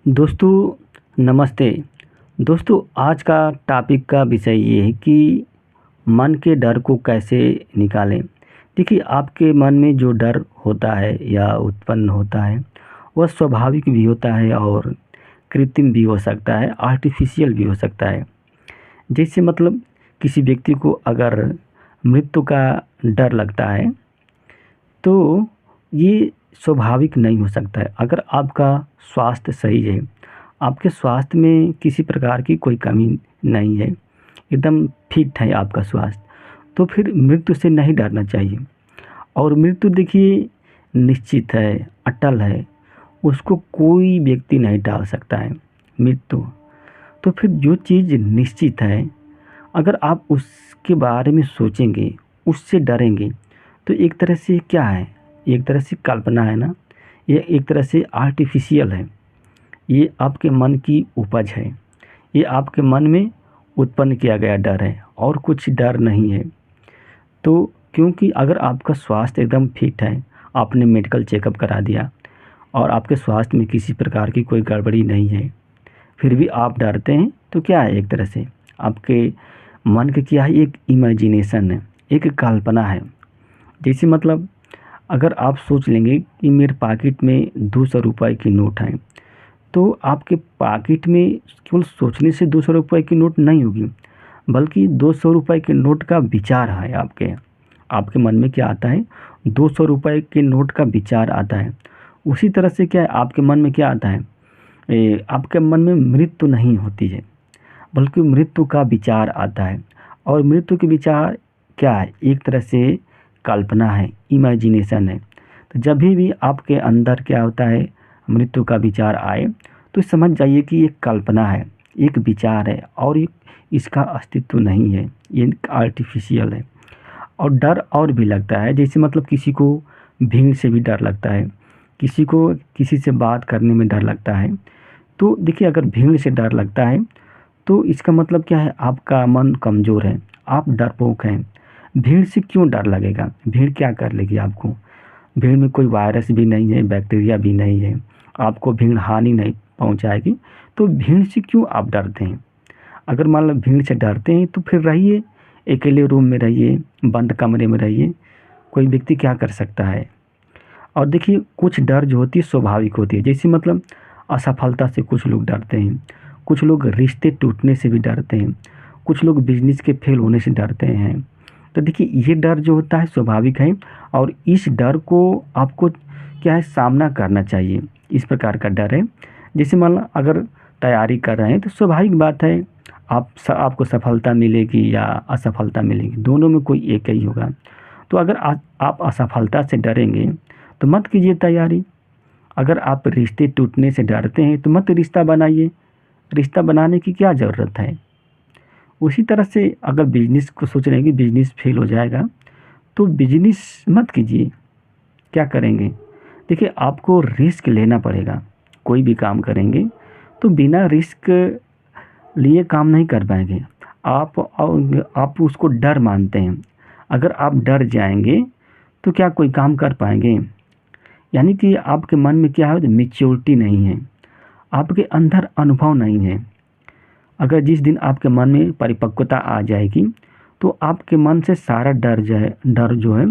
दोस्तों नमस्ते। दोस्तों आज का टॉपिक का विषय ये है कि मन के डर को कैसे निकालें। देखिए आपके मन में जो डर होता है या उत्पन्न होता है वह स्वाभाविक भी होता है और कृत्रिम भी हो सकता है, आर्टिफिशियल भी हो सकता है। जैसे मतलब किसी व्यक्ति को अगर मृत्यु का डर लगता है तो ये स्वाभाविक नहीं हो सकता है। अगर आपका स्वास्थ्य सही है, आपके स्वास्थ्य में किसी प्रकार की कोई कमी नहीं है, एकदम फिट है आपका स्वास्थ्य, तो फिर मृत्यु से नहीं डरना चाहिए। और मृत्यु देखिए निश्चित है, अटल है, उसको कोई व्यक्ति नहीं टाल सकता है मृत्यु। तो फिर जो चीज़ निश्चित है, अगर आप उसके बारे में सोचेंगे, उससे डरेंगे, तो एक तरह से क्या है, एक तरह से कल्पना है ना, ये एक तरह से आर्टिफिशियल है। ये आपके मन की उपज है, ये आपके मन में उत्पन्न किया गया डर है और कुछ डर नहीं है। तो क्योंकि अगर आपका स्वास्थ्य एकदम फिट है, आपने मेडिकल चेकअप करा दिया और आपके स्वास्थ्य में किसी प्रकार की कोई गड़बड़ी नहीं है, फिर भी आप डरते हैं, तो क्या है, एक तरह से आपके मन के क्या है, एक इमेजिनेशन है, एक कल्पना है। जैसे मतलब अगर आप सोच लेंगे कि मेरे पॉकेट में 200 रुपए की नोट है, तो आपके पॉकेट में केवल सोचने से 200 रुपए की नोट नहीं होगी, बल्कि 200 रुपए के नोट का विचार है आपके आपके मन में क्या आता है, 200 रुपए के नोट का विचार आता है। उसी तरह से क्या है, आपके मन में क्या आता है, आपके मन में मृत्यु नहीं होती है, बल्कि मृत्यु का विचार आता है। और मृत्यु के विचार क्या है, एक तरह से कल्पना है, इमेजिनेशन है। तो जब भी आपके अंदर क्या होता है, मृत्यु का विचार आए, तो समझ जाइए कि ये कल्पना है, एक विचार है और इसका अस्तित्व नहीं है, ये आर्टिफिशियल है। और डर और भी लगता है, जैसे मतलब किसी को भीड़ से भी डर लगता है, किसी को किसी से बात करने में डर लगता है। तो देखिए अगर भीड़ से डर लगता है तो इसका मतलब क्या है, आपका मन कमज़ोर है, आप डरपोक हैं। भीड़ से क्यों डर लगेगा, भीड़ क्या कर लेगी आपको, भीड़ में कोई वायरस भी नहीं है, बैक्टीरिया भी नहीं है, आपको भीड़ हानि नहीं पहुंचाएगी। तो भीड़ से क्यों आप डरते हैं। अगर मान लो भीड़ से डरते हैं तो फिर रहिए, अकेले रूम में रहिए, बंद कमरे में रहिए, कोई व्यक्ति क्या कर सकता है। और देखिए कुछ डर जो होती है स्वाभाविक होती है, जैसे मतलब असफलता से कुछ लोग डरते हैं, कुछ लोग रिश्ते टूटने से भी डरते हैं, कुछ लोग बिजनेस के फेल होने से डरते हैं। तो देखिए ये डर जो होता है स्वाभाविक है, और इस डर को आपको क्या है, सामना करना चाहिए। इस प्रकार का डर है, जैसे मान लो अगर तैयारी कर रहे हैं तो स्वाभाविक बात है, आपको सफलता मिलेगी या असफलता मिलेगी, दोनों में कोई एक ही होगा। तो अगर आप असफलता से डरेंगे तो मत कीजिए तैयारी। अगर आप रिश्ते टूटने से डरते हैं तो मत रिश्ता बनाइए, रिश्ता बनाने की क्या ज़रूरत है। उसी तरह से अगर बिजनेस को सोच रहे हैं कि बिजनेस फेल हो जाएगा, तो बिजनेस मत कीजिए। क्या करेंगे, देखिए आपको रिस्क लेना पड़ेगा। कोई भी काम करेंगे तो बिना रिस्क लिए काम नहीं कर पाएंगे। आप उसको डर मानते हैं, अगर आप डर जाएंगे तो क्या कोई काम कर पाएंगे। यानी कि आपके मन में क्या है, मेच्योरिटी नहीं है, आपके अंदर अनुभव नहीं है। अगर जिस दिन आपके मन में परिपक्वता आ जाएगी तो आपके मन से सारा डर जो है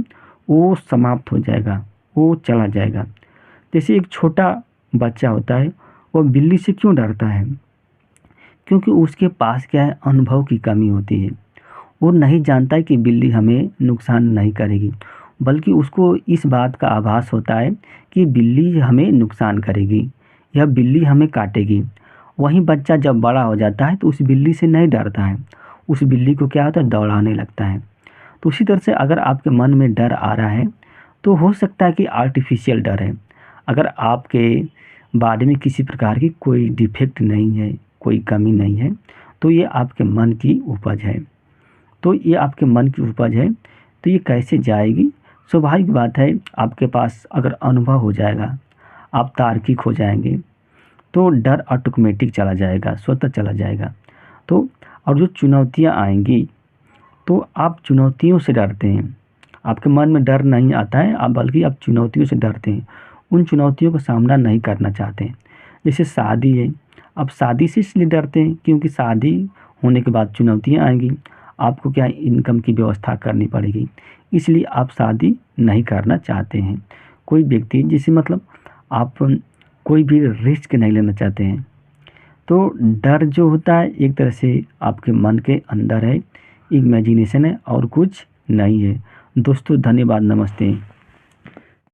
वो समाप्त हो जाएगा, वो चला जाएगा। जैसे एक छोटा बच्चा होता है, वो बिल्ली से क्यों डरता है, क्योंकि उसके पास क्या है, अनुभव की कमी होती है। वो नहीं जानता है कि बिल्ली हमें नुकसान नहीं करेगी, बल्कि उसको इस बात का आभास होता है कि बिल्ली हमें नुकसान करेगी या बिल्ली हमें काटेगी। वहीं बच्चा जब बड़ा हो जाता है तो उस बिल्ली से नहीं डरता है, उस बिल्ली को क्या होता है, दौड़ाने लगता है। तो उसी तरह से अगर आपके मन में डर आ रहा है तो हो सकता है कि आर्टिफिशियल डर है। अगर आपके बॉडी में किसी प्रकार की कोई डिफेक्ट नहीं है, कोई कमी नहीं है, तो ये आपके मन की उपज है। तो ये आपके मन की उपज है, तो ये कैसे जाएगी, स्वाभाविक बात है, आपके पास अगर अनुभव हो जाएगा, आप तार्किक हो जाएंगे, तो डर ऑटोमेटिक चला जाएगा, स्वतः चला जाएगा। तो और जो चुनौतियाँ आएंगी, तो आप चुनौतियों से डरते हैं, आपके मन में डर नहीं आता है, आप बल्कि आप चुनौतियों से डरते हैं, उन चुनौतियों का सामना नहीं करना चाहते हैं। जैसे शादी है, अब शादी से इसलिए डरते हैं क्योंकि शादी होने के बाद चुनौतियाँ आएँगी, आपको क्या इनकम की व्यवस्था करनी पड़ेगी, इसलिए आप शादी नहीं करना चाहते हैं। कोई व्यक्ति जैसे मतलब आप कोई भी रिस्क नहीं लेना चाहते हैं। तो डर जो होता है एक तरह से आपके मन के अंदर है, इमेजिनेशन है और कुछ नहीं है। दोस्तों धन्यवाद, नमस्ते।